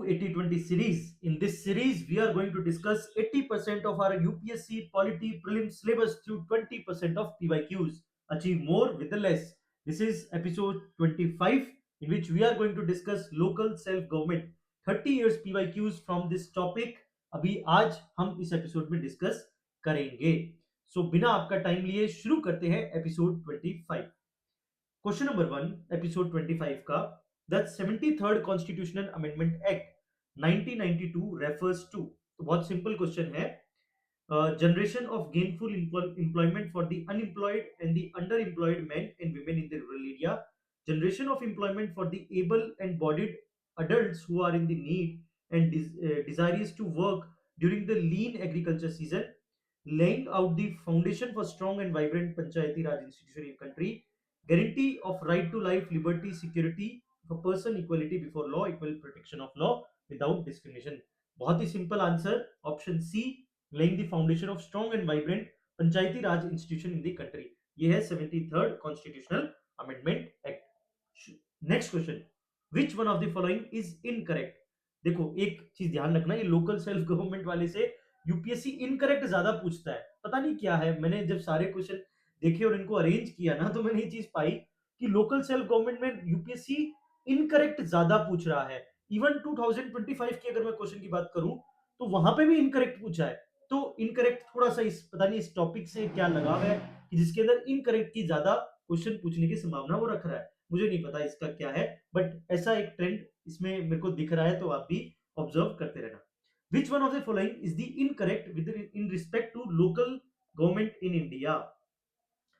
80-20 series. In this series, we are going to discuss 80% of our UPSC Polity Prelims syllabus through 20% of PYQs. Achieve more with the less. This is episode 25, in which we are going to discuss local self-government. 30 years PYQs from this topic. अभी आज हम इस episode में discuss करेंगे. सो बिना आपका time लिए शुरू करते हैं एपिसोड 25. क्वेश्चन नंबर 1 एपिसोड 25 का. The 73rd constitutional amendment act 1992 refers to. तो बहुत सिंपल क्वेश्चन है. Generation of gainful employment for the unemployed and the underemployed men and women in the rural area, generation of employment for the able and bodied adults who are in the need and desirous to work during the lean agriculture season, laying out the foundation for strong and vibrant panchayati raj institution in country, guarantee of right to life, liberty, security for person, equality before law, equal protection of law without discrimination. बहुत ही simple answer option C, laying the foundation of strong and vibrant panchayati raj institution in the country. ये है 73rd constitutional amendment act. Next question. which one of the following is incorrect? देखो एक चीज ध्यान रखना, ये लोकल सेल्फ गवर्नमेंट वाले से यूपीएससी इनकरेक्ट ज्यादा पूछता है. पता नहीं क्या है, मैंने जब सारे क्वेश्चन देखे और इनको अरेंज किया ना, तो मैंने ये चीज पाई कि लोकल सेल्फ गवर्नमेंट में यूपीएससी इनकरेक्ट ज्यादा पूछ रहा है. इवन 2025 की अगर मैं क्वेश्चन की बात करूं, तो वहां पे भी इनकरेक्ट पूछा है. तो इनकरेक्ट थोड़ा सा इस पता नहीं इस टॉपिक से क्या लगाव है कि जिसके अंदर इनकरेक्ट की ज्यादा क्वेश्चन पूछने की संभावना वो रख रहा है. मुझे नहीं पता इसका क्या है, बट ऐसा एक ट्रेंड इसमें मेरे को दिख रहा है, तो आप भी ऑब्जर्व करते रहना. Which one of the following is the incorrect with in respect to local government in India?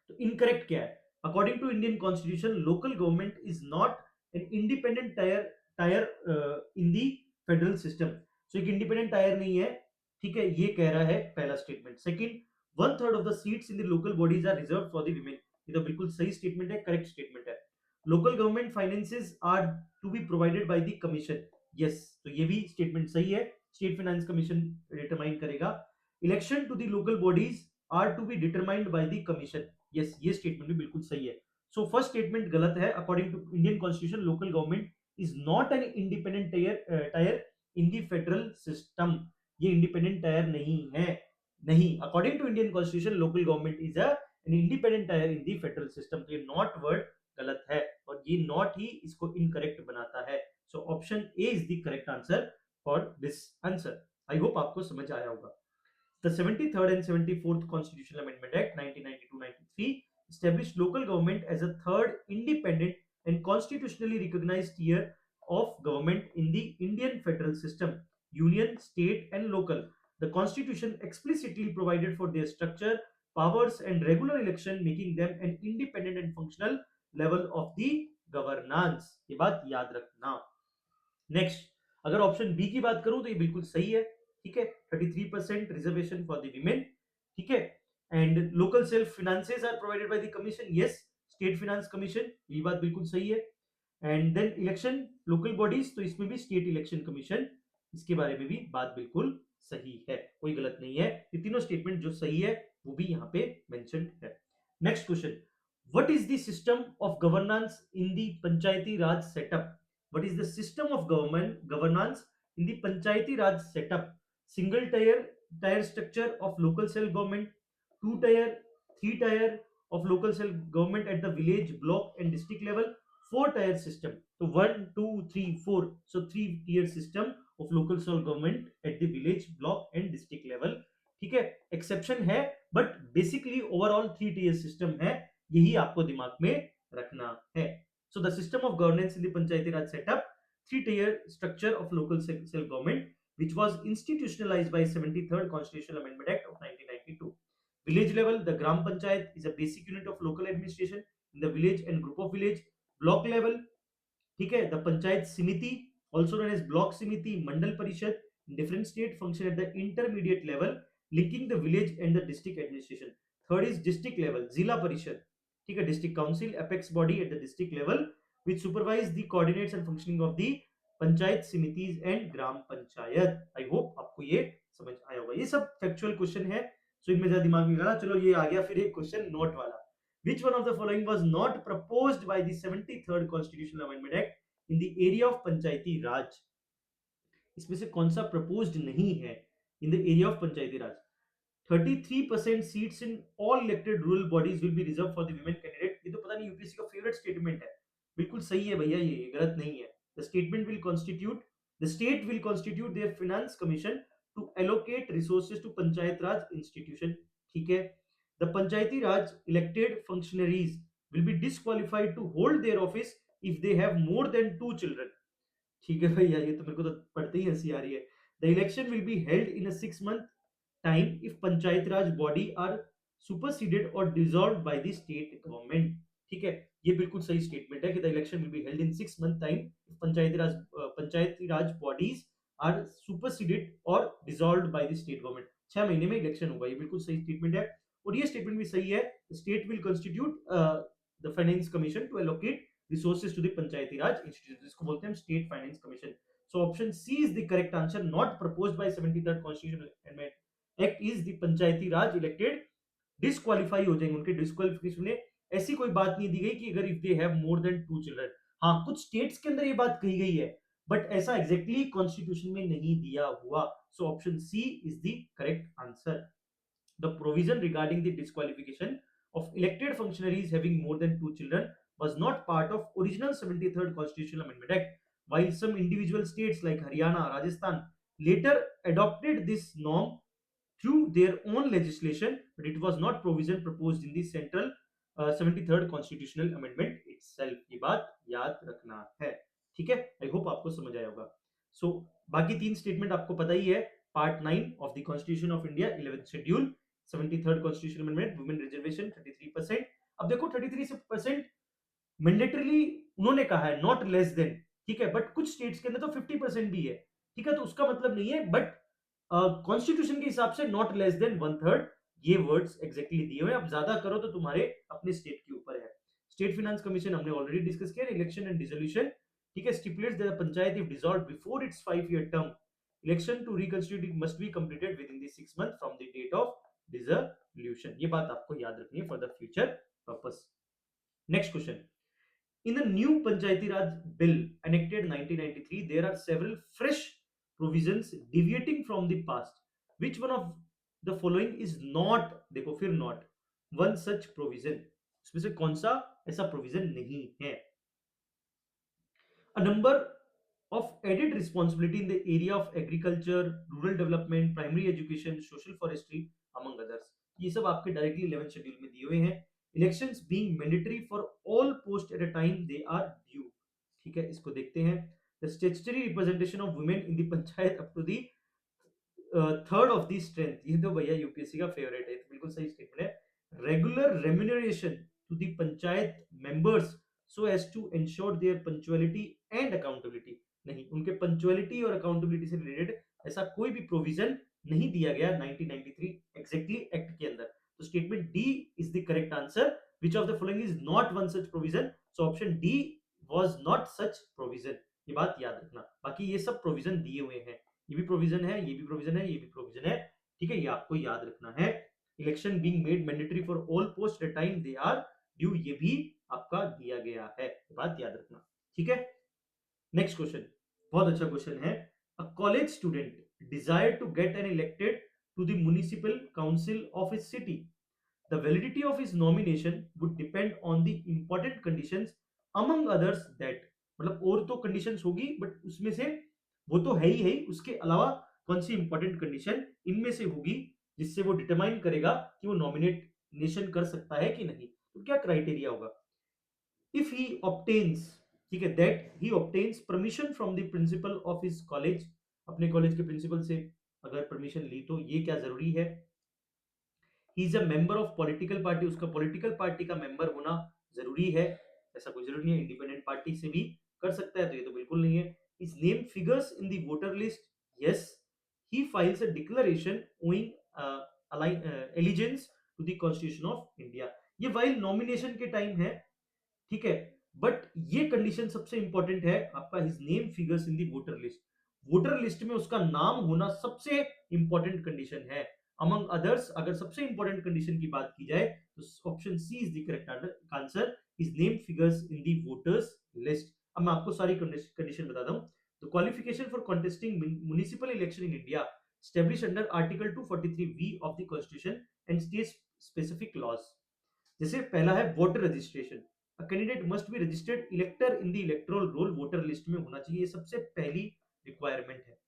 तो इनकरेक्ट क्या है? According to Indian constitution, local government is not an independent tier in the federal system. So एक independent tier नहीं है. ठीक है, ये कह रहा है पहला statement. Second, 1/3 of the seats in the local bodies are reserve for the women. ये तो बिल्कुल सही स्टेटमेंट है, करेक्ट स्टेटमेंट है. Local government finances are to be provided by the commission. Yes, तो ये भी स्टेटमेंट सही है. स्टेट फाइनेंस कमीशन डिटरमाइन करेगा. Election to the local bodies are to be determined by the commission. Yes, ये statement भी बिल्कुल सही है. सो फर्स्ट स्टेटमेंट गलत है. According to Indian constitution, local government is not an independent tier in the federal system. ये independent tier नहीं है. नहीं, according to Indian constitution, local government is an independent tier in the federal system. तो ये not word गलत है, और ये नॉट ही इसको इनकरेक्ट बनाता है. So option A is the correct answer for this answer. I hope आपको समझ आया होगा. The 73rd and 74th Constitutional Amendment Act 1992-93 established local government as a third independent and constitutionally recognized tier of government in the Indian federal system, union, state and local. The constitution explicitly provided for their structure, powers and regular election, making them an independent and functional level of the governance. ये बात याद रखना. Next, अगर option B की बात करूं तो ये बिल्कुल सही है. ठीक है, 33% रिजर्वेशन फॉर द विमेन. ठीक है, and local self finances are provided by the commission. Yes, state finance commission, ये बात बिल्कुल सही है. And then election local bodies, तो इसमें भी स्टेट इलेक्शन कमीशन, इसके बारे में भी बात बिल्कुल सही है, कोई गलत नहीं है. ये तीनों स्टेटमेंट जो सही है वो भी यहाँ पे मेंशन्ड है. Next question. What is the system of governance in the Panchayati Raj setup? What is the system of governance in the Panchayati Raj setup? Single tier structure of local self government, 2 tier, 3 tier of local self government at the village, block and district level, 4 tier system. So 1, 2, 3, 4. So 3 tier system of local self government at the village, block and district level. ठीक है, exception है, but basically overall 3 tier system है. यही आपको दिमाग में रखना है. So the system of governance in the Panchayati Raj setup, 3 tier structure of local self-government, which was institutionalized by 73rd Constitutional Amendment Act of 1992. Village level, the Gram Panchayat is a basic unit of local administration in the village and group of village. Block level, ठीक है, the Panchayat Samiti, also known as Block Samiti, Mandal Parishad, in different state function at the intermediate level, linking the village and the district administration. Third is district level, Zila Parishad. ठीक है, district council, apex body at the district level which supervise the coordinates and functioning of the panchayat samitis and gram panchayat. I hope आपको ये समझ आया होगा. ये सब factual question है, सो इनमें ज्यादा दिमाग नहीं लगाना. चलो, ये आ गया फिर एक क्वेश्चन नोट वाला. which one of the following was not proposed by the 73rd constitutional amendment act in the area of panchayati raj? इसमें से कौन सा प्रपोज्ड नहीं है in the area of Panchayati Raj? 33% seats in all elected rural bodies will be reserve for the women candidate. ये तो पता नहीं यूपीएससी का फेवरेट स्टेटमेंट है। बिल्कुल सही है भैया, ये गलत नहीं है। The state will constitute their finance commission to allocate resources to panchayat raj institution. ठीक है। The Panchayati raj elected functionaries will be disqualified to hold their office if they have more than 2 children. ठीक है भैया, ये तो मेरे को तो पढ़ते ही हंसी आ रही है। The election will be held in a 6 month time if Panchayat Raj body are superseded or dissolved by the state government। ठीक है, ये बिल्कुल सही स्टेटमेंट है कि the election will be held in 6 month time if Panchayati Raj bodies are superseded और dissolved by the state government. 6 महीने में इलेक्शन होगा, ये बिल्कुल सही स्टेटमेंट है। और ये स्टेटमेंट भी सही है, state will constitute the finance commission to allocate resources to the Panchayati raj institute, जिसको बोलते हैं state finance commission. So option C is the correct answer, not proposed by 73rd constitutional amendment act is the Panchayati raj elected disqualify हो जाएंगे, उनके disqualification में ऐसी कोई बात नहीं दी गई कि अगर if they have more than 2 children. हाँ, कुछ स्टेट्स के अंदर ये बात कही गई है, बट ऐसा एग्जैक्टली कॉन्स्टिट्यूशन में नहीं दिया हुआ। So option C is the correct answer. The provision regarding the disqualification of elected functionaries having more than 2 children was not part of original 73rd Constitutional Amendment Act, while some individual states like Haryana, Rajasthan later adopted this norm through their own legislation, but it was not provision proposed in the central 73rd Constitutional Amendment itself। ये बात याद रखना है। ठीक है, आई hope आपको समझ आया होगा। सो बाकी 3 स्टेटमेंट आपको पता ही है। Part 9 of the constitution of India 11th schedule 73rd constitution amendment women reservation 33%। अब देखो 33% मैंडेटरीली उन्होंने कहा है, नॉट लेस देन। ठीक है, बट कुछ स्टेट्स के अंदर तो 50% भी है। ठीक है, तो उसका मतलब नहीं है, बट कॉन्स्टिट्यूशन के हिसाब से नॉट लेस देन 1/3 ये वर्ड्स एग्जैक्टली दिए हुए हैं। अब ज्यादा करो तो तुम्हारे अपने स्टेट के ऊपर है। स्टेट फाइनेंस कमीशन हमने ऑलरेडी डिस्कस किया, इलेक्शन एंड डिसोल्यूशन। ठीक है, stipulates that the panchayat if dissolved before its 5 year term election to reconstitute must be completed within the 6 month from the date of dissolution. ये बात आपको याद रखनी है for the future purpose. Next question. In the new Panchayati Raj Bill enacted 1993, there are several fresh provisions deviating from the past. Which one of the following is not, देखो फिर not, one such provision? इसमें से कौन सा ऐसा provision नहीं है? A number of added responsibility in the area of agriculture, rural development, primary education, social forestry, among others। ये सब आपके डायरेक्टली 11th शेड्यूल में दिए हुए हैं। Elections being mandatory for all post at a time they are due. ठीक है, इसको देखते हैं। The statutory representation of women in the panchayat up to the third of the strength. ये तो भैया यूपीएससी का फेवरेट है, तो बिल्कुल सही स्टेटमेंट है। Regular remuneration to the panchayat members so as to ensure their punctuality and accountability. नहीं, उनके पंक्चुअलिटी और अकाउंटेबिलिटी से रिलेटेड ऐसा कोई भी प्रोविजन नहीं दिया गया 1993 एग्जैक्टली एक्ट के अंदर। तो statement D is the correct answer. Which of the following is not one such provision? So option D was not such provision. ये बात याद रखना। बाकी ये सब प्रोविजन दिए हुए हैं, ये भी प्रोविजन है, ये भी प्रोविजन है, ये भी प्रोविजन है। ठीक है, ये आपको याद रखना है। Election being made mandatory for all post at time they are due, ये भी आपका दिया गया है, बात याद रखना। ठीक है, नेक्स्ट क्वेश्चन बहुत अच्छा क्वेश्चन है। A college student desire to get an elected to the municipal council of his city. The validity of his nomination would depend on the important conditions among others that, मतलब और तो conditions होगी, but उसमें से वो तो है ही, उसके अलावा कौन सी इंपॉर्टेंट कंडीशन इनमें से होगी जिससे वो डिटरमाइन करेगा कि वो नॉमिनेशन कर सकता है कि नहीं। तो क्या क्राइटेरिया होगा? इफ ही ऑब्टेन्स, ठीक है, that he obtains permission from the principle of his college, अपने कॉलेज के प्रिंसिपल से अगर परमिशन ली तो ये क्या जरूरी है? He is a member of political party, उसका पॉलिटिकल पार्टी का मेंबर होना जरूरी है? ऐसा कोई जरूरी नहीं है, इंडिपेंडेंट पार्टी से भी कर सकता है, तो ये तो बिल्कुल नहीं है। Is name figures in the voter list? Yes. He files a declaration owing allegiance to the constitution of India. ये वाइल नॉमिनेशन के टाइम है, ठीक है, बट ये कंडीशन सबसे इंपॉर्टेंट है आपका, his name figures in the voter list. Voter list में उसका नाम होना सबसे इंपॉर्टेंट कंडीशन है। अमंग अदर्स, अगर सबसे इंपॉर्टेंट कंडीशन की बात की जाए तो option C is the correct answer, his name figures in the voters list. अब मैं आपको सारी कंडीशन बताता हूं। The qualification for contesting municipal election in India established under Article 243V of the Constitution and states specific laws. जैसे पहला है voter registration, a candidate must be registered elector in the electoral roll, voter list में होना चाहिए, ये सबसे पहली requirement है।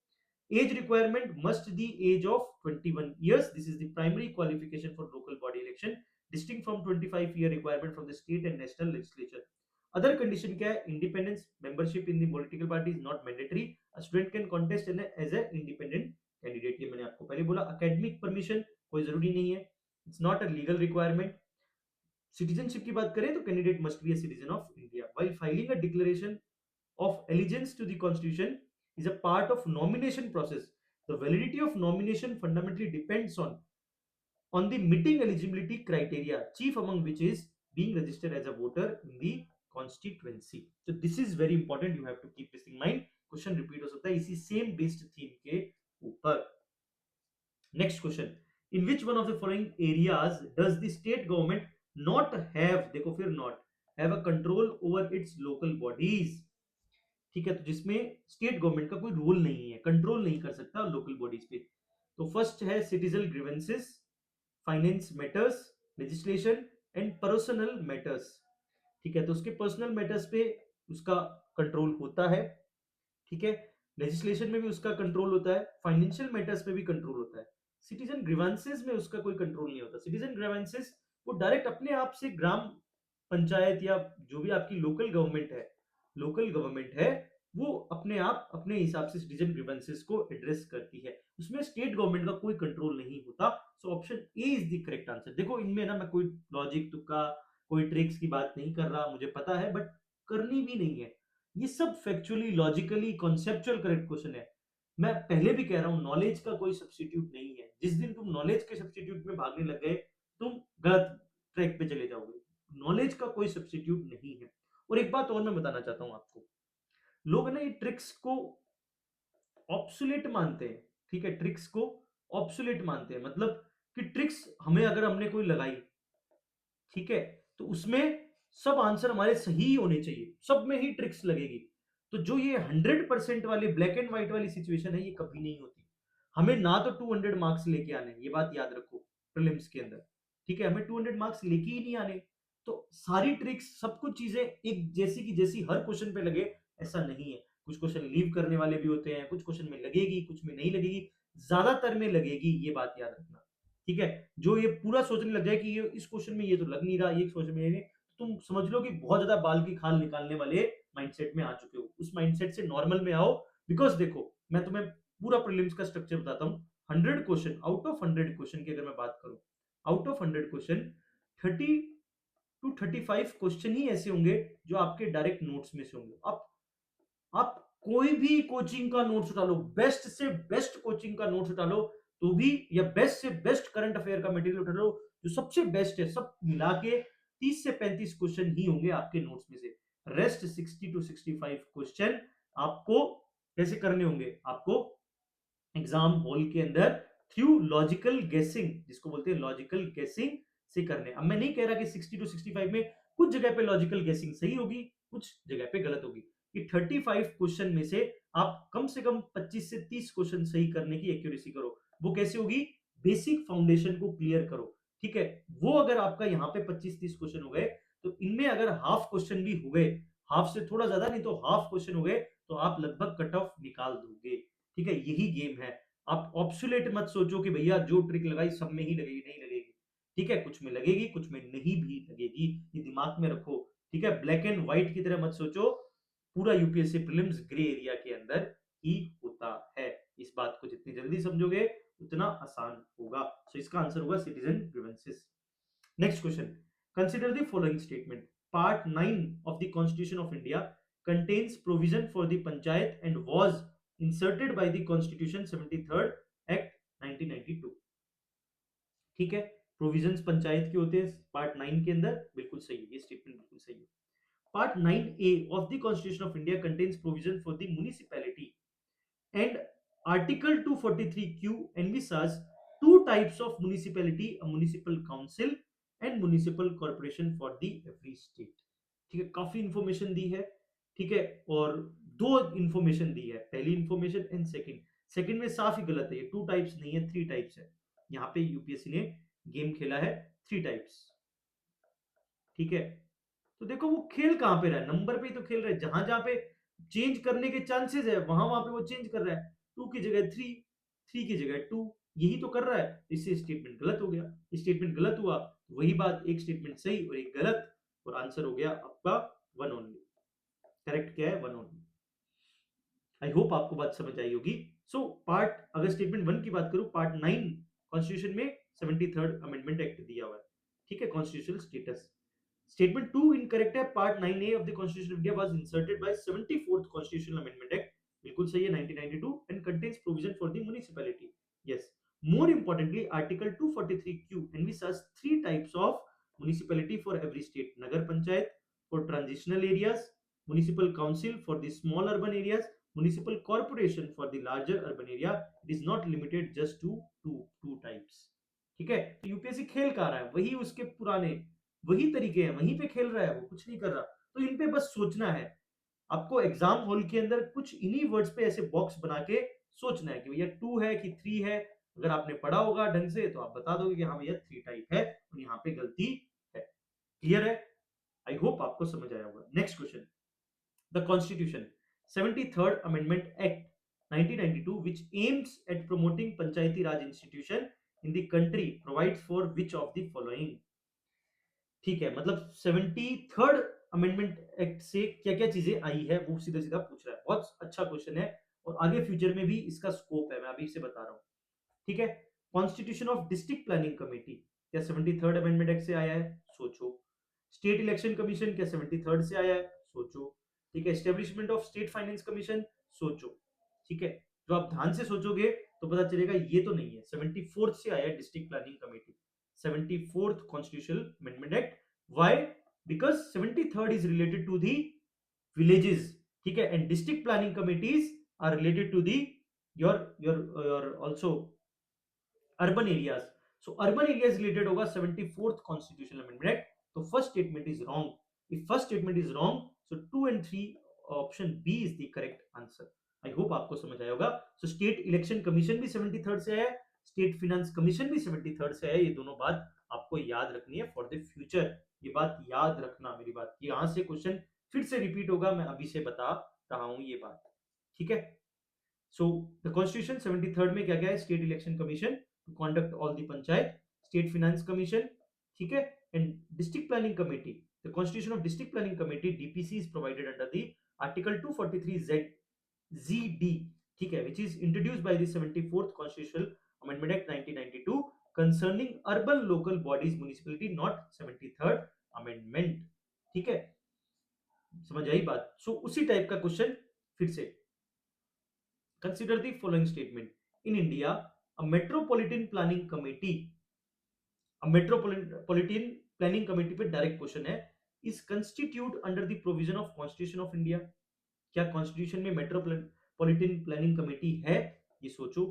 Age requirement must the age of 21 years, this is the primary qualification for local body election, distinct from 25 year requirement from the state and national legislature. Other condition क्या है? Independence, membership in the political party is not mandatory, a student can contest as a independent candidate, ये मैंने आपको पहले बोला। Academic permission कोई जरूरी नहीं है, it's not a legal requirement. Citizenship की बात करें तो candidate must be a citizen of India while filing a declaration of allegiance to the constitution is a part of nomination process. The validity of nomination fundamentally depends on the meeting eligibility criteria, chief among which is being registered as a voter in the constituency. So this is very important, you have to keep this in mind. Question repeat हो सकता है इसी same based theme के ऊपर। Next question, in which one of the following areas does the state government not have, देखो फिर not have a control over its local bodies? ठीक है, तो जिसमें स्टेट गवर्नमेंट का कोई रोल नहीं है, कंट्रोल नहीं कर सकता लोकल बॉडीज पे। तो फर्स्ट है citizen grievances, finance matters, legislation and personal matters. ठीक है, तो उसके पर्सनल मैटर्स पे उसका कंट्रोल होता है। ठीक है, लेजिस्लेशन में भी उसका कंट्रोल होता है, फाइनेंशियल मैटर्स पे भी कंट्रोल होता है। सिटीजन ग्रीवेंसेस में उसका कोई कंट्रोल नहीं होता। सिटीजन ग्रीवेंसेस वो डायरेक्ट अपने आप से ग्राम पंचायत या जो भी आपकी लोकल गवर्नमेंट है, वो अपने आप अपने हिसाब से सिटीजन ग्रीवेंसेस को एड्रेस करती है, उसमें स्टेट गवर्नमेंट का कोई कंट्रोल नहीं होता। So option A is the correct answer. देखो इनमें ना मैं कोई लॉजिक तुक्का कोई ट्रिक्स की बात नहीं कर रहा, मुझे पता है, बट करनी भी नहीं है। ये सब factually logically conceptual correct question है। मैं पहले भी कह रहा हूं नॉलेज का कोई सब्स्टिट्यूट नहीं है। जिस दिन तुम नॉलेज के सब्स्टिट्यूट में भागने लग गए तुम गलत ट्रैक पे चले जाओगे। नॉलेज का कोई सब्स्टिट्यूट नहीं है। और एक बात और मैं बताना चाहता हूं आपको, लोग ना ये ट्रिक्स को ऑब्सोलेट मानते हैं। ठीक है, ट्रिक्स को ऑब्सोलेट मानते हैं, मतलब कि ट्रिक्स हमें अगर हमने कोई लगाई, ठीक है, तो उसमें सब आंसर हमारे सही होने चाहिए, सब में ही ट्रिक्स लगेगी। तो जो ये 100% वाली ब्लैक एंड व्हाइट वाली सिचुएशन है, ये कभी नहीं होती। हमें ना तो 200 मार्क्स लेके आने, ये बात याद रखो प्रीलिम्स के अंदर। ठीक है, हमें 200 मार्क्स लेके ही नहीं आने। तो सारी ट्रिक्स सब कुछ चीजें एक जैसी की जैसी हर क्वेश्चन पे लगे, ऐसा नहीं है। कुछ क्वेश्चन लीव करने वाले भी होते हैं, कुछ क्वेश्चन में लगेगी, कुछ में नहीं लगेगी, ज्यादातर में लगेगी, ये बात याद रखना। ठीक है, जो ये पूरा सोचने लग जाए कि ये इस क्वेश्चन में ये तो लग नहीं रहा, ये क्वेश्चन में ये नहीं, तो तुम समझ लो कि बहुत ज्यादा बाल की खाल निकालने वाले माइंडसेट में आ चुके हो। उस माइंडसेट से नॉर्मल में आओ। बिकॉज देखो मैं तुम्हें पूरा प्रीलिम्स का स्ट्रक्चर बताता हूँ। 100 क्वेश्चन आउट ऑफ 100 क्वेश्चन की अगर मैं बात करूं, out of 100 question 30 to 35 question ही ऐसे होंगे जो आपके डायरेक्ट नोट्स में से होंगे। आप कोई भी कोचिंग का नोट्स उठा लो, बेस्ट से बेस्ट कोचिंग का नोट्स उठा लो तो भी, या बेस्ट से बेस्ट करंट अफेयर का मटेरियल उठा लो, जो सबसे बेस्ट है, सब मिला के 30 से 35 क्वेश्चन ही होंगे आपके नोट्स में से। रेस्ट 60 to 65 क्वेश्चन आपको कैसे करने होंगे? आपको एग्जाम हॉल के अंदर थ्रू लॉजिकल गेसिंग, जिसको बोलते हैं लॉजिकल गेसिंग से करने। अब मैं नहीं कह रहा कि 60 to 65 में कुछ जगह पे लॉजिकल गेसिंग सही होगी, कुछ जगह पे गलत होगी। कि 35 क्वेश्चन में से आप कम से कम 25 से 30 क्वेश्चन सही करने की एक्यूरेसी करो। वो कैसे होगी? बेसिक फाउंडेशन को क्लियर करो। ठीक है, वो अगर आपका यहाँ पे 25-30 क्वेश्चन हो गए, तो इनमें अगर हाफ क्वेश्चन भी हुए, हाफ से थोड़ा ज्यादा नहीं तो हाफ क्वेश्चन हो गए, तो आप लगभग कट ऑफ निकाल दोगे। ठीक है, यही गेम है। आप ऑब्सोलेट मत सोचो कि भैया जो ट्रिक लगाई सब में ही लगेगी, नहीं लगेगी। ठीक है, कुछ में लगेगी, कुछ में नहीं भी लगेगी, ये दिमाग में रखो। ठीक है, ब्लैक एंड व्हाइट की तरह मत सोचो। पूरा यूपीएससी प्रीलिम्स ग्रे एरिया के अंदर ही होता है। इस बात को जितनी जल्दी समझोगे उतना आसान होगा। सो इसका आंसर होगा citizen grievances. Next question, consider the following statement. Part 9 of the constitution of India contains provision for the panchayat and was inserted by the constitution 73rd act 1992। ठीक है, प्रोविजंस पंचायत के होते हैं पार्ट 9 के अंदर, बिल्कुल सही है, ये स्टेटमेंट बिल्कुल सही है। Part 9A of the constitution of India contains provision for the municipality and article 243Q envisages two types of municipality, a municipal council and municipal corporation for the every state। ठीक है, काफी information दी है। ठीक है, और दो information दी है, पहली इंफॉर्मेशन एंड सेकंड। सेकंड में साफ ही गलत है, ये 2 टाइप्स नहीं है, 3 टाइप्स है। यहाँ पे यूपीएससी ने गेम खेला है 3 टाइप्स, ठीक है। तो देखो वो खेल कहां पे रहा है, नंबर पे ही तो खेल रहा है। जहां जहां पे चेंज करने के चांसेस है वहां वहां पे वो चेंज कर रहा है। 2 की जगह 3, 3 की जगह 2, यही तो कर रहा है। इससे स्टेटमेंट गलत हो गया। स्टेटमेंट गलत हुआ, वही बात, एक स्टेटमेंट सही और एक गलत, और आंसर हो गया आपका 1 ओनली। करेक्ट क्या है? 1 ओनली। आई होप आपको बात समझ आई होगी। सो पार्ट, अगर स्टेटमेंट 1 की बात करूं, पार्ट 9 कॉन्स्टिट्यूशन में 73rd अमेंडमेंट एक्ट दिया हुआ है, ठीक है, कॉन्स्टिट्यूशनल स्टेटस। स्टेटमेंट 2 इनकरेक्ट है। Part 9A of the constitution of India was inserted by 74th constitutional amendment act, बिल्कुल सही है, 1992, and contains provision for the municipality. Yes, more importantly article 243Q envisages 3 types of municipality for every state: Nagar panchayat for transitional areas, municipal council for the small urban areas, municipal corporation for the larger urban area. It is not limited just to two types, ठीक है। तो UPSC खेल कहा रहा है, वही उसके पुराने वही तरीके हैं, वहीं पे खेल रहा है, वो कुछ नहीं कर रहा। तो इन पे बस सोचना है आपको। एग्जाम हॉल के अंदर कुछ इन्हीं वर्ड्स पे ऐसे बॉक्स बना के सोचना है कि भैया 2 है कि 3 है। अगर आपने पढ़ा होगा ढंग से तो आप बता दोगे कि हाँ भैया 3 टाइप है और यहाँ पे गलती है। क्लियर है? आई होप आपको समझ आया होगा। Next question, the Constitution, 73rd Amendment Act 1992, which aims at promoting Panchayati Raj institution in the country, provides for which of the following? ठीक है, मतलब 73rd अमेंडमेंट एक्ट से क्या क्या चीजें आई है वो सीधा सीधा पूछ रहा है। बहुत अच्छा क्वेश्चन है और आगे फ्यूचर में भी इसका स्कोप है, मैं अभी से बता रहा हूँ, ठीक है। Constitution of district planning committee क्या 73rd अमेंडमेंट एक्ट से आया है? सोचो। स्टेट इलेक्शन कमीशन क्या 73rd से आया है? सोचो, ठीक है। Establishment of state finance commission, सोचो, ठीक है। जो आप ध्यान से सोचोगे तो पता चलेगा ये तो नहीं है, 74th से आया है district planning committee, 74th constitutional amendment act. Why? Because 73rd is related to the villages, ठीक है, and district planning committees are related to the your also urban areas. So urban areas related होगा 74th constitutional amendment act. तो first statement is wrong. If first statement is wrong, so 2 and 3 option B is the correct answer. I hope आपको समझ आया होगा। सो state election commission भी 73rd से है, state finance commission भी 73rd से है। ये दोनों बात आपको याद रखनी है फॉर द फ्यूचर। ये बात याद रखना, मेरी बात, यहां से क्वेश्चन फिर से रिपीट होगा, मैं अभी से बता रहा हूं ये बात, ठीक है। सो द कॉन्स्टिट्यूशन 73rd में क्या क्या है? State election commission to conduct all the panchayat, state finance commission, ठीक है, and district planning committee. The constitution of district planning committee DPC is provided under the article 243 Z ZD, ठीक है, which is introduced by the 74th Constitutional Amendment Act 1992 concerning urban local bodies municipality, not 73rd Amendment, ठीक है। समझ आई बात? सो उसी type का question फिर से। Consider the following statement. In India, a metropolitan planning committee, पे डायरेक्ट क्वेश्चन है, is constituted under the provision of Constitution of India. क्या कॉन्स्टिट्यूशन में मेट्रोपॉलिटन प्लानिंग कमेटी है? ये सोचो।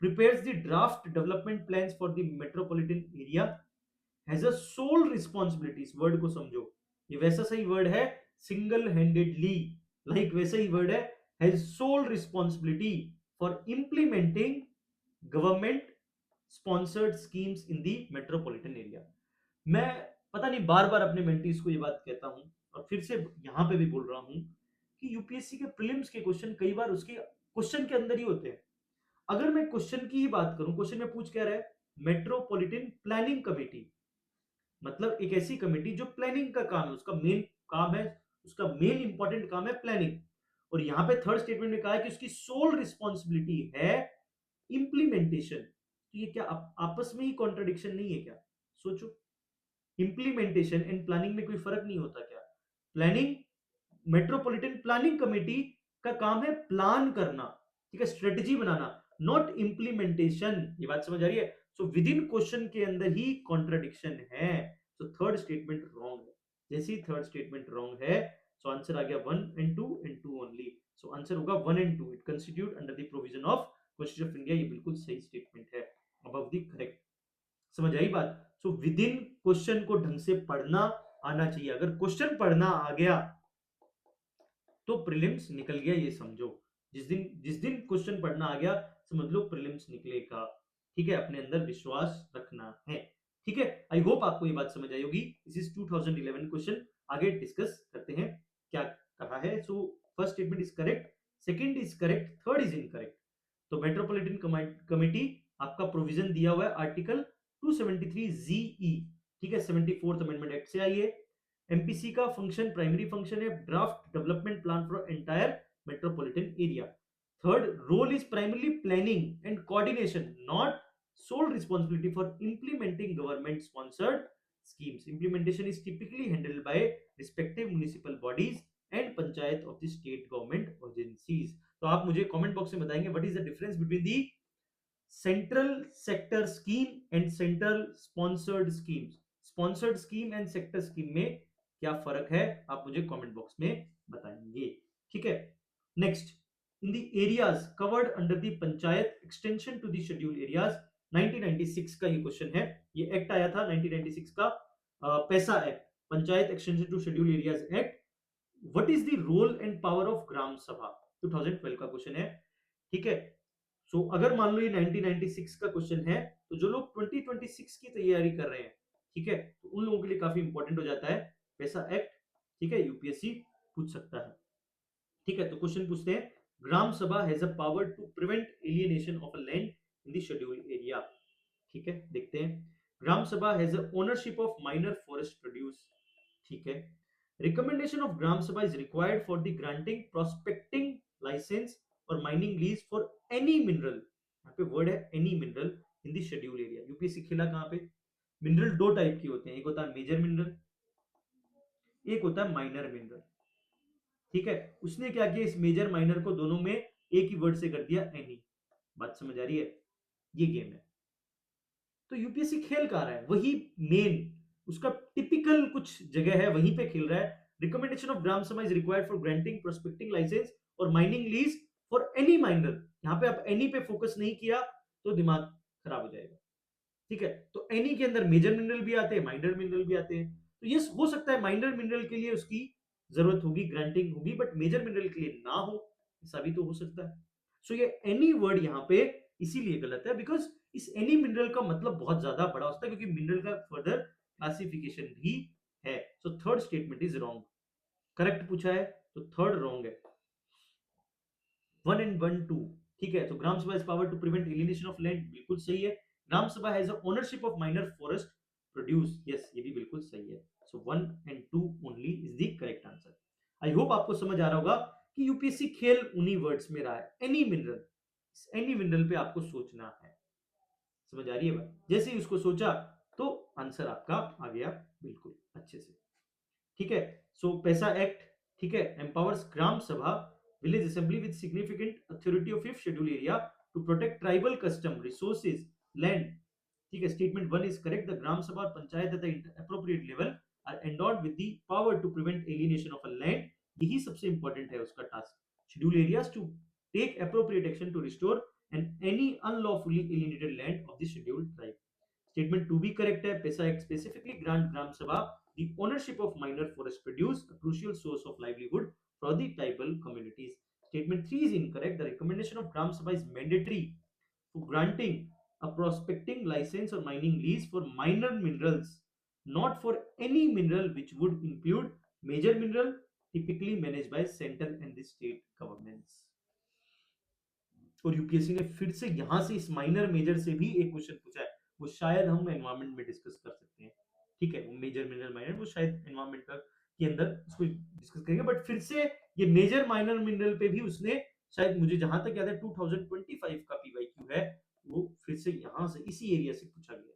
Prepares the draft development plans for the metropolitan area, has a sole responsibility. इस word को समझो, ये वैसा सही वर्ड है सिंगल हैंडेडली, लाइक वैसा ही वर्ड है, has sole responsibility for implementing government sponsored schemes in the metropolitan area. मैं पता नहीं बार बार अपने मेंटीज को ये बात कहता हूं और फिर से यहां पे भी बोल रहा हूं कि यूपीएससी के प्रीलिम्स के क्वेश्चन कई बार उसके क्वेश्चन के अंदर ही होते हैं। अगर मैं क्वेश्चन की ही बात करूं, क्वेश्चन में पूछ क्या रहा है? मेट्रोपॉलिटन प्लानिंग कमेटी, मतलब एक ऐसी कमेटी जो प्लानिंग का काम है, उसका मेन काम है, उसका मेन इंपॉर्टेंट काम है प्लानिंग। और यहां पे थर्ड स्टेटमेंट में कहा है कि उसकी सोल रिस्पॉन्सिबिलिटी है इंप्लीमेंटेशन। तो ये क्या आपस में ही कॉन्ट्रडिक्शन नहीं है क्या? सोचो, इंप्लीमेंटेशन एंड प्लानिंग में कोई फर्क नहीं होता क्या? प्लानिंग, मेट्रोपॉलिटन प्लानिंग कमेटी का काम है प्लान करना, ठीक है, स्ट्रेटजी बनाना, नॉट इंप्लीमेंटेशन। ये बात समझ आ रही है? सो विद इन क्वेश्चन के अंदर ही कॉन्ट्रडिक्शन है। सो थर्ड स्टेटमेंट रॉन्ग है। जैसे ही थर्ड स्टेटमेंट रॉन्ग है, सो आंसर आ गया 1 and 2 and 2 only. So answer होगा 1 and 2। It constitute under the provision of constitution of India. ये बिल्कुल सही स्टेटमेंट है, अबव द करेक्ट। समझ आई बात? सो विद इन क्वेश्चन को ढंग से पढ़ना आना चाहिए। अगर क्वेश्चन पढ़ना आ गया तो प्रीलिम्स निकल गया, ये समझो। जिस दिन क्वेश्चन पढ़ना आ गया, समझ लो प्रीलिम्स निकलेगा। ठीक है, अपने अंदर विश्वास रखना है। ठीक है, आई होप आपको ये बात समझ आई होगी। This is 2011 question. आगे डिस्कस करते हैं क्या कहा है। So first statement is correct, second is correct, third is incorrect. तो मेट्रोपॉलिटन कमिटी आपका प्रोविजन दिया हुआ है आर्टिकल 273 जीई। ठीक है, 74th अमेंडमेंट एक्ट से आई है। एमपीसी का फंक्शन, प्राइमरी फंक्शन है draft development plan for entire metropolitan area. Third, role is primarily planning and coordination, not sole responsibility for implementing government sponsored schemes. Implementation is typically handled by respective municipal bodies and panchayat of the state government agencies. तो आप मुझे comment box में बताएंगे what is the difference between the central sector scheme and central sponsored schemes. Sponsored scheme and sector scheme में क्या फर्क है, आप मुझे कमेंट बॉक्स में बताएंगे। ठीक है, next, in the areas covered under the panchayat extension to the scheduled areas, 1996 का ये क्वेश्चन है। ये एक्ट आया था 1996 का, PESA act, panchayat extension to schedule areas act. What is the role and power of gram sabha, 2012 का क्वेश्चन है। ठीक है, सो अगर मान लो ये 1996 का क्वेश्चन है, तो जो लोग 2026 की तैयारी कर रहे हैं, ठीक है, तो उन लोगों के लिए काफी इंपॉर्टेंट हो जाता है पैसा एक्ट। ठीक है, यूपीएससी पूछ सकता है। ठीक है, तो क्वेश्चन पूछते हैं, gram sabha has a power to prevent alienation of a land in the scheduled area. ठीक है, देखते हैं। Gram sabha has a ownership of minor forest produce. ठीक है, recommendation of gram sabha is required for the granting prospecting licence और mining lease for any mineral. यहाँ पे word है any mineral in the schedule area. UPSC खेला कहां पे, मिनरल दो टाइप के होते हैं, एक होता है मेजर मिनरल, एक होता है माइनर मिनरल। ठीक है, उसने क्या किया, इस मेजर माइनर को दोनों में एक ही वर्ड से कर दिया एनी। बात समझ आ रही है, ये गेम है। तो यूपीएससी खेल कहा रहा है, वही मेन उसका टिपिकल कुछ जगह है, वहीं पे खेल रहा है। Recommendation of gram sabha is required for granting prospecting licence और mining lease for any minor. यहां पे आप एनी पे फोकस नहीं किया तो दिमाग खराब हो जाएगा। ठीक है, तो एनी के अंदर मेजर मिनरल भी आते हैं, माइनर मिनरल भी आते हैं। तो ये हो सकता है माइनर मिनरल के लिए उसकी जरूरत होगी, ग्रांटिंग होगी, बट मेजर मिनरल के लिए ना हो, ऐसा भी तो हो सकता है। सो ये एनी वर्ड यहाँ पे इसीलिए गलत है, बिकॉज इस एनी मिनरल का मतलब बहुत ज्यादा बड़ा होता है, क्योंकि मिनरल का फर्दर क्लासिफिकेशन भी है। So third statement is wrong. Correct पूछा है तो थर्ड रॉन्ग है। 1 and 1 2। ठीक है, तो gram sabha is power to prevent alienation of land, बिल्कुल सही है। Gram sabha has ownership of minor forest produce, yes ये भी बिल्कुल सही है। So 1 and 2 only is the correct answer. I hope आपको समझ आ रहा होगा कि यूपीएससी खेल उन्हीं वर्ड्स में रहा है, एनी मिनरल। एनी मिनरल पे आपको सोचना है, समझ आ रही है बात। जैसे ही उसको सोचा तो आंसर आपका आ गया बिल्कुल अच्छे से। ठीक है, सो पैसा एक्ट, ठीक है, empowers gram sabha village assembly with significant authority of fifth schedule area to protect tribal custom resources land. ठीक है, statement 1 is correct. The gram sabha और panchayat at the appropriate level are endowed with the power to prevent alienation of a land. यही सबसे important है उसका task. Schedule areas to take appropriate action to restore and any unlawfully alienated land of the scheduled tribe. Statement 2 भी correct है। पैसा act specifically grant ग्राम सभा the ownership of minor forest produce, a crucial source of livelihood for the tribal communities. Statement 3 is incorrect. The recommendation of Gram Sabha is mandatory for granting a prospecting license or mining lease for minor minerals, not for any mineral which would include major mineral typically managed by central and the state governments. और UPSC ने फिर से यहां से इस minor major से भी एक क्वेश्चन पूछा है, वो शायद हम एनवायरमेंट में डिस्कस कर सकते हैं। ठीक है, वो मेजर मिनरल माइनर वो शायद एनवायरमेंट के अंदर उसको डिस्कस करेंगे, बट फिर से ये मेजर माइनर मिनरल पे भी उसने शायद, मुझे जहां तक याद है 2025 का पीवाईक्यू है, वो फिर से यहां से इसी एरिया से पूछा गया।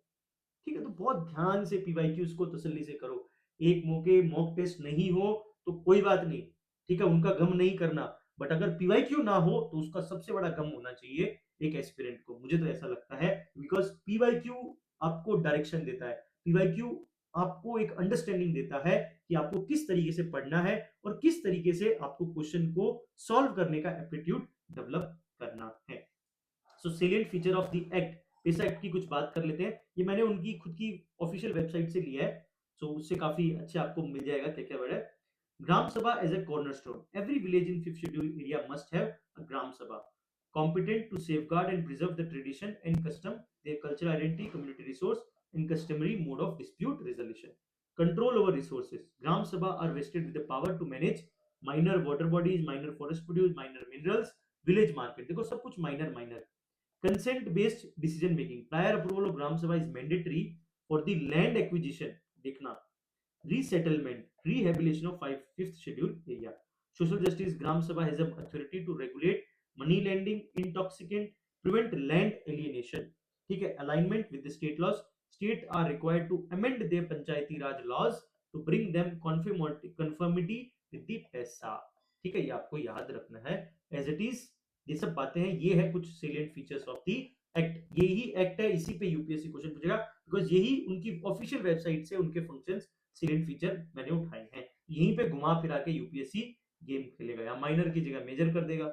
ठीक है, तो बहुत ध्यान से पीवाईक्यूज को तसल्ली से करो। एक मौके मॉक टेस्ट नहीं हो तो कोई बात नहीं, ठीक है, उनका गम नहीं करना, बट अगर पीवाईक्यू ना हो तो उसका सबसे बड़ा गम होना चाहिए एक एस्पिरेंट को, मुझे तो ऐसा लगता है। बिकॉज पीवाईक्यू आपको डायरेक्शन देता है, पीवाईक्यू आपको एक अंडरस्टैंडिंग देता है कि आपको किस तरीके से पढ़ना है और किस तरीके से आपको क्वेश्चन को सॉल्व करने का एप्टीट्यूड डेवलप करना है। So salient feature of the act, PESA act की कुछ बात कर लेते हैं। ये मैंने उनकी खुद की ऑफिशियल वेबसाइट से लिया है, सो उससे काफी अच्छे आपको मिल जाएगा क्या क्या वर्ड है। Gram Sabha as a cornerstone. Every village in fifth schedule area must have a Gram Sabha, competent to safeguard and preserve the tradition and custom, their cultural identity, community resource, and customary mode of dispute resolution. Control over resources. Gram Sabha are vested with the power to manage minor water bodies, minor forest produce, minor minerals, village market. देखो सब कुछ minor minor. Consent based decision making. Prior approval of Gram Sabha is mandatory for the land acquisition. देखना resettlement, rehabilitation of fifth schedule area. Social justice, Gram Sabha has the authority to regulate money lending, intoxicant, prevent land alienation. ठीक है, alignment with the state laws. State are required to amend their panchayati raj laws to bring them conformity with the पैसा. ठीक है, ये आपको याद रखना है as it is. ये सब बातें हैं, ये है कुछ salient features of the act. यही एक्ट है, इसी पे यूपीएससी क्वेश्चन पूछेगा बिकॉज यही उनकी ऑफिशियल वेबसाइट से उनके फंक्शंस सीरियल फीचर मैंने उठाए हैं. यहीं पे घुमा फिरा के यूपीएससी गेम खेलेगा या माइनर की जगह मेजर कर देगा.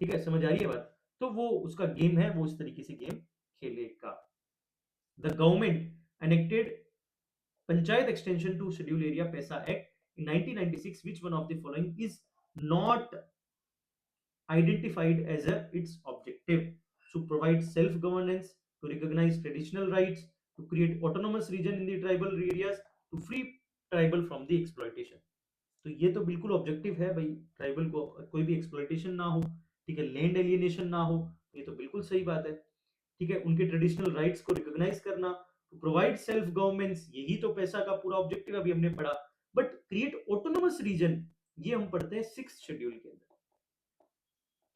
ठीक है, समझ आ रही है बात. तो वो उसका गेम है, वो इस तरीके से गेम खेलेगा. The government enacted panchayat extension to schedule area PESA act in 1996. Which one of the following is not identified as its objective? To provide self governance, to recognize traditional rights, to create autonomous region in the tribal areas, to free tribal from the exploitation. तो ये तो बिल्कुल objective है भाई, tribal को कोई भी exploitation ना हो. ठीक है, लैंड एलियनेशन ना हो. ये तो बिल्कुल सही बात है. ठीक है, उनके ट्रेडिशनल राइट्स को रिकॉग्नाइज करना, टू प्रोवाइड सेल्फ गवर्नमेंट्स, यही तो पैसा का पूरा ऑब्जेक्टिव अभी हमने पढ़ा. बट क्रिएट ऑटोनोमस रीजन, ये हम पढ़ते हैं सिक्स शेड्यूल के अंदर.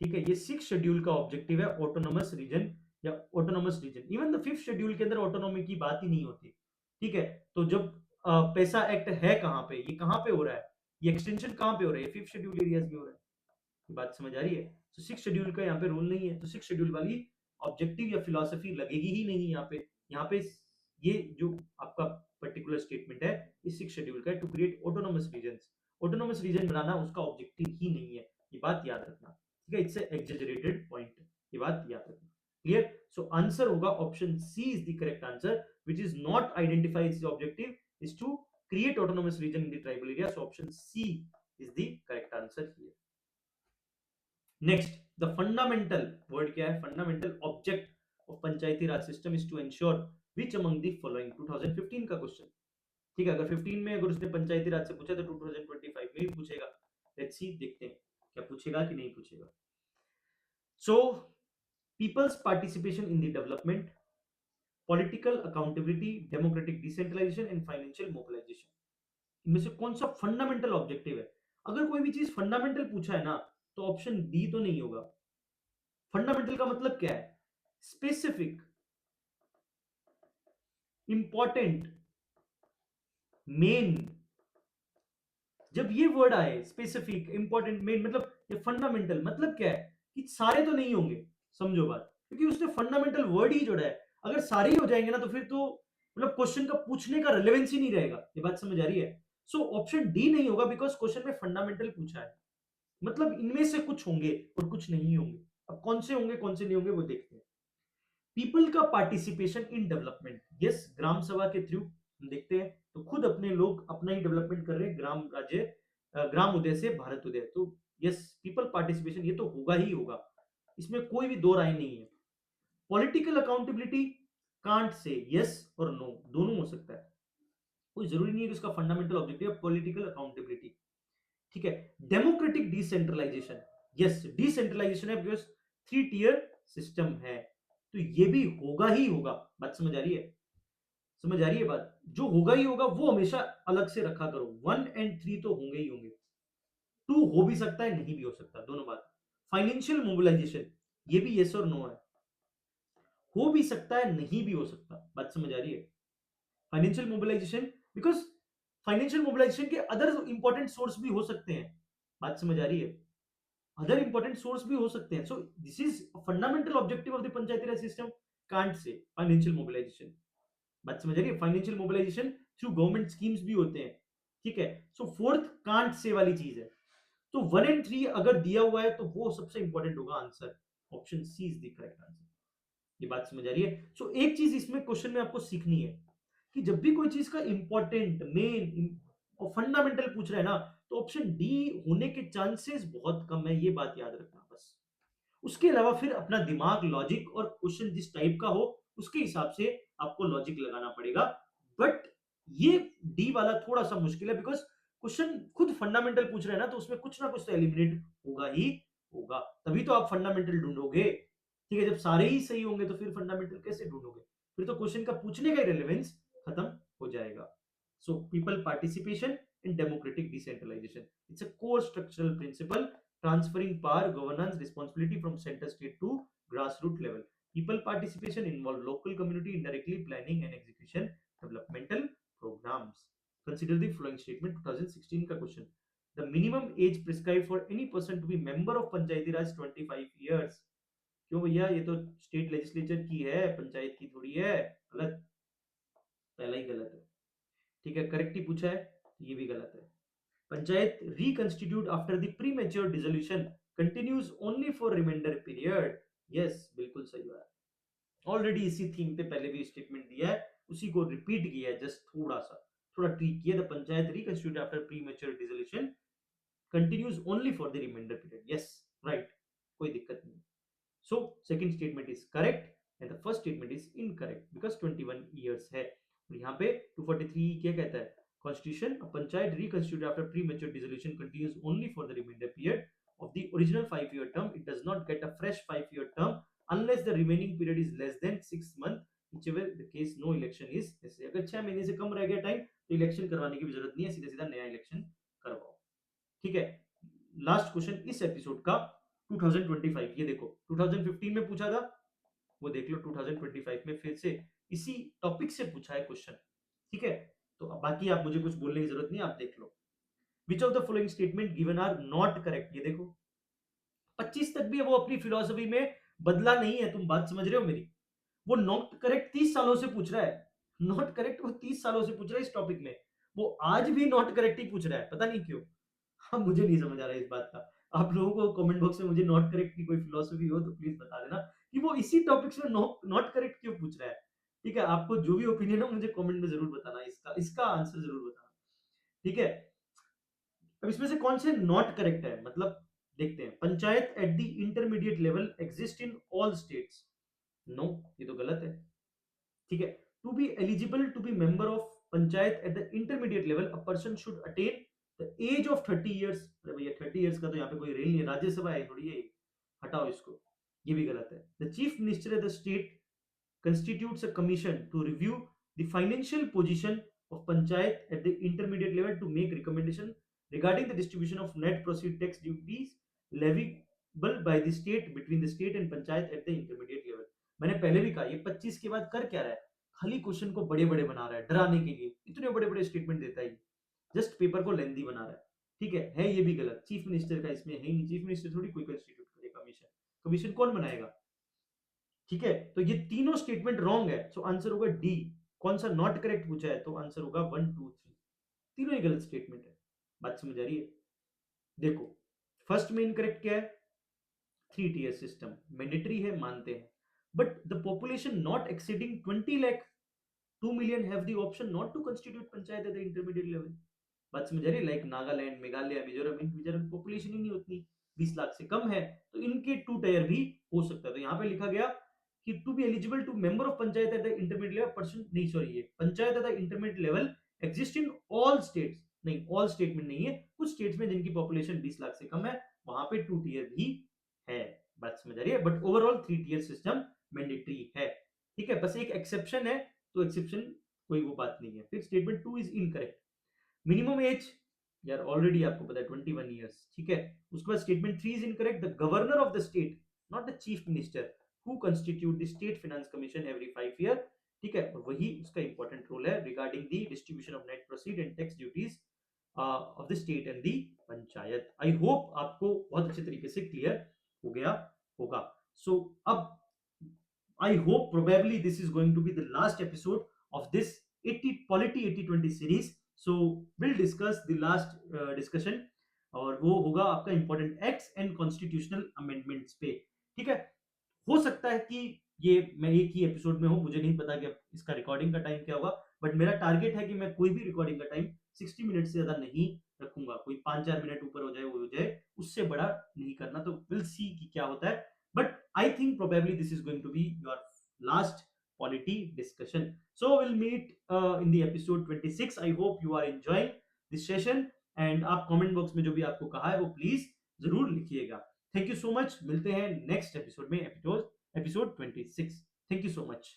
ठीक है, ये सिक्स शेड्यूल का ऑब्जेक्टिव है, ऑटोनोमस रीजन या autonomous region. Even the fifth schedule के अंदर ऑटोनॉमी की बात ही नहीं होती. ठीक है, तो जब पैसा एक्ट है कहां पे, ये कहां पे हो रहा है, ये एक्सटेंशन कहां पे हो रहा है, फिफ्थ शेड्यूल एरियाज में हो रहा है. ये बात समझ आ रही है. तो सिक्स शेड्यूल का यहाँ पे रोल नहीं है, तो सिक्स शेड्यूल वाली ऑब्जेक्टिव या फिलोसफी लगेगी ही नहीं यहाँ पे. यहाँ पे ये जो आपका पर्टिकुलर स्टेटमेंट है, इस सिक्स शेड्यूल का, to create autonomous region. Autonomous region बनाना उसका ऑब्जेक्टिव ही नहीं है, ये बात याद रखना. ठीक है, इट्स एग्जेजरेटेड पॉइंट, ये बात याद रखना. क्लियर. सो आंसर होगा option C is the correct answer, which is not identifies the objective is to create autonomous region in the tribal area. So option C is the correct answer here. Next, the fundamental word क्या है, fundamental object of Panchayati Raj system is to ensure which among the following. 2015 का question. ठीक है, अगर 15 में अगर उसने पंचायती राज से पूछा तो 2025 में भी पूछेगा. लेट्स सी, देखते हैं क्या पूछेगा कि नहीं पूछेगा. So people's participation in the development, political accountability, democratic decentralisation and financial mobilisation, इनमें से कौन सा फंडामेंटल ऑब्जेक्टिव है? अगर कोई भी चीज फंडामेंटल पूछा है ना, तो ऑप्शन डी तो नहीं होगा. फंडामेंटल का मतलब क्या है? Specific, important, main. जब ये वर्ड आए, स्पेसिफिक, इंपॉर्टेंट, मेन, मतलब ये फंडामेंटल मतलब क्या है कि सारे तो नहीं होंगे. समझो बात, क्योंकि उसने फंडामेंटल वर्ड ही जोड़ा है. अगर सारे ही हो जाएंगे ना, तो फिर तो मतलब क्वेश्चन का पूछने का रिलेवेंस ही नहीं रहेगा. ये बात समझ आ रही है. सो ऑप्शन डी नहीं होगा, बिकॉज क्वेश्चन में फंडामेंटल पूछा है. मतलब इनमें से कुछ होंगे और कुछ नहीं होंगे. अब कौन से होंगे कौन से नहीं होंगे वो देखते हैं. पीपल का पार्टिसिपेशन इन डेवलपमेंट, यस, ग्राम सभा के थ्रू हम देखते हैं. तो खुद अपने लोग अपना ही डेवलपमेंट कर रहे हैं, ग्राम राज्य, ग्राम उदय से भारत उदय. तो यस, पीपल पार्टिसिपेशन ये तो होगा ही होगा, इसमें कोई भी दो राय नहीं है. Political accountability, can't say yes और नो दोनों हो सकता है. कोई जरूरी नहीं है कि उसका फंडामेंटल ऑब्जेक्टिव है पॉलिटिकल अकाउंटेबिलिटी. ठीक है. डेमोक्रेटिक डिसेंट्रलाइजेशन, यस, डिसेंट्रलाइजेशन है बिकॉज थ्री टियर सिस्टम है, तो ये भी होगा ही होगा. बात समझ आ रही है? समझ आ रही है बात? जो होगा ही होगा वो हमेशा अलग से रखा करो. 1 एंड 3 तो होंगे ही होंगे, 2 हो भी सकता है, नहीं भी हो सकता, दोनों बात. फाइनेंशियल मोबिलाइजेशन, ये भी यस और नो है, हो भी सकता है, नहीं भी हो सकता. बात समझ आ रही है? Financial mobilisation, because financial mobilisation के अदर इंपॉर्टेंट सोर्स भी हो सकते हैं. बात समझ आ रही है? अदर इंपॉर्टेंट सोर्स भी हो सकते हैं. So this is fundamental objective of the Panchayati Raj system, can't say financial mobilization. बात समझ रही है? Financial mobilization through government schemes भी होते हैं. ठीक है. सो फोर्थ कांट से वाली चीज है. तो 1 एंड 3 अगर दिया हुआ है तो वो सबसे इंपॉर्टेंट होगा answer. Option C is the correct answer. ये बात समझ आ रही है? सो एक चीज इसमें क्वेश्चन में आपको सीखनी है कि जब भी कोई चीज का इंपॉर्टेंट, मेन और फंडामेंटल पूछ रहा है ना, तो ऑप्शन डी होने के चांसेस बहुत कम है, ये बात याद रखना बस। उसके अलावा फिर अपना दिमाग, लॉजिक और क्वेश्चन जिस टाइप का हो उसके हिसाब से आपको लॉजिक लगाना पड़ेगा। बट ये डी वाला थोड़ा सा मुश्किल है, बिकॉज क्वेश्चन खुद फंडामेंटल पूछ रहे हैं ना, तो उसमें कुछ ना कुछ तो एलिमिनेट होगा ही होगा, तभी तो आप फंडामेंटल ढूंढोगे। ठीक है, जब सारे ही सही होंगे तो फिर फंडामेंटल कैसे ढूंढोगे? फिर तो क्वेश्चन का पूछने का रेलेवेंस खत्म हो जाएगा। So people participation in democratic decentralization, it's a core structural principle transferring power, governance, responsibility from center state to grassroots level. People participation involve local community indirectly planning and execution developmental programs. Consider the following statement, 2016 का question. The minimum age prescribed for any person to be member of Panchayati Raj 25 years। क्यों भैया, ये तो state legislature की है, पंचायत की थोड़ी है। गलत, पहला ही गलत है। ठीक है, करेक्ट ही पूछा है, ये भी गलत है। Panchayat reconstitute after the premature dissolution continues only for remainder period। Yes, बिल्कुल सही बात। ऑलरेडी इसी थीम पे पहले भी स्टेटमेंट दिया है, उसी को रिपीट किया है, जस्ट थोड़ा ट्वीक किया। The panchayat reconstitute after premature dissolution continues only for the remainder period। Yes, right, कोई दिक्कत नहीं। So second statement is correct and the first statement is incorrect because 21 years है। और यहाँ पे 243 क्या कहता है? Constitution, a panchayat reconstituted after premature dissolution continues only for the remainder period of the original 5-year term. It does not get a fresh 5-year term unless the remaining period is less than 6 months, whichever the case no election is necessary। अगर 6 महीने से कम रह गया time तो election करवाने की भी जरूरत नहीं है, सीधा सीधा नया इलेक्शन करवाओ। ठीक है, लास्ट क्वेश्चन इस एपिसोड का 2025, ये देखो 2015 में पूछा था, वो देख लो 2025 में फिर से इसी टॉपिक से पूछा है क्वेश्चन। ठीक है, तो अब बाकी आप मुझे कुछ बोलने की जरूरत नहीं, आप देख लो। Which of the following statement given are not correct, ये देखो 25 तक भी वो अपनी फिलोसफी में बदला नहीं है, तुम बात समझ रहे हो मेरी? वो नॉट करेक्ट 30 सालों से पूछ रहा है, नॉट करेक्ट वो 30 सालों से पूछ रहा है इस टॉपिक में, वो आज भी नॉट करेक्ट ही पूछ रहा है, पता नहीं क्यों। हाँ, मुझे नहीं समझ आ रहा है इस बात का। आप लोगों को कमेंट बॉक्स में मुझे नॉट करेक्ट की कोई फिलॉसफी हो तो प्लीज बता देना कि वो इसी टॉपिक्स में नॉट करेक्ट क्यों पूछ रहा है। ठीक है, आपको जो भी ओपिनियन हो मुझे कमेंट में जरूर बताना, इसका इसका आंसर जरूर बताना। ठीक है, अब इसमें से कौन से नॉट करेक्ट है, मतलब देखते हैं। Panchayat at the intermediate level exist in all states, no, ये तो गलत है। ठीक है, to be eligible to be member of panchayat at the intermediate level a person should attain the age of 30 years. अरे भैया 30 इयर्स का तो यहाँ पे कोई रेल नहीं है, राज्यसभा है थोड़ी है, हटाओ इसको, ये भी गलत है। The chief minister of the state constitutes a commission to review the financial position of panchayat at the intermediate level to make recommendation regarding the distribution of net proceed tax duties leviable by the state between the state and panchayat at the intermediate level। मैंने पहले भी कहा ये 25 के बाद कर क्या रहा है, खाली क्वेश्चन को बड़े बड़े बना रहा है डराने के लिए, इतने बड़े बड़े स्टेटमेंट देता है, जस्ट पेपर को लेंदी बना रहा है। ठीक है ये भी गलत, चीफ मिनिस्टर का इसमें है ही नहीं, चीफ मिनिस्टर थोड़ी कोई कंस्टिट्यूट करेगा कमीशन, कमीशन कौन बनाएगा? ठीक है, तो ये तीनों स्टेटमेंट रॉन्ग है, सो आंसर होगा डी। कौन सा नॉट करेक्ट पूछा है, तो आंसर होगा 1 2 3, तीनों ही गलत स्टेटमेंट है। बात समझ आ रही है? देखो फर्स्ट में इनकरेक्ट क्या है, 3 tier सिस्टम मैंडेटरी है, मानते हैं, but the population not exceeding 20 lakh 2 million have the option not to constitute panchayat at the intermediate level। बात समझ आ रही है? लाइक नागालैंड, मेघालय, मिजोरम, इन मिजोरम पॉपुलेशन ही नहीं उतनी, 20 लाख से कम है, तो इनके 2 tier भी हो सकता है। तो यहाँ पे लिखा गया कि to be eligible to member of panchayat at the intermediate level person, नहीं सॉरी, ये panchayat at the intermediate level exist in all states, नहीं ऑल स्टेट में नहीं है, कुछ स्टेट्स में जिनकी पॉपुलेशन 20 लाख से कम है वहां पे 2 tier भी है। बात समझ आ रही है? But overall 3 tier system mandatory है। ठीक है, बस एक एक्सेप्शन है, तो एक्सेप्शन कोई वो बात नहीं है। फिर statement 2 is incorrect. Minimum age यार ऑलरेडी आपको पता है 21 इयर्स। ठीक है, उसके बाद statement 3 is incorrect. The governor of the state, not the chief minister, who constitute the state finance commission every 5 year. ठीक है, और वही उसका इंपॉर्टेंट रोल है regarding the distribution of net proceed and tax duties of the state and the panchayat. I hope आपको बहुत अच्छे तरीके से क्लियर हो गया होगा। सो अब I hope probably this is going to be the last episode of this 80 Polity 8020 series. So we'll discuss the last discussion और वो होगा आपका important acts and constitutional amendments पे। ठीक है, हो सकता है कि ये मैं एक ही एपिसोड में हूँ, मुझे नहीं पता कि इसका रिकॉर्डिंग का टाइम क्या होगा, बट मेरा टारगेट है कि मैं कोई भी रिकॉर्डिंग का टाइम 60 मिनट से ज्यादा नहीं रखूंगा। कोई 5-4 मिनट ऊपर हो जाए वो हो जाए, उससे बड़ा नहीं करना। तो विल सी कि क्या होता है, but I think probably this is going to be your last polity discussion. So will meet in the episode 26। I hope you are enjoying this session, and आप कमेंट बॉक्स में जो भी आपको कहा है वो प्लीज जरूर लिखिएगा। थैंक यू सो मच, मिलते हैं नेक्स्ट एपिसोड में, episode 26। Thank you so much.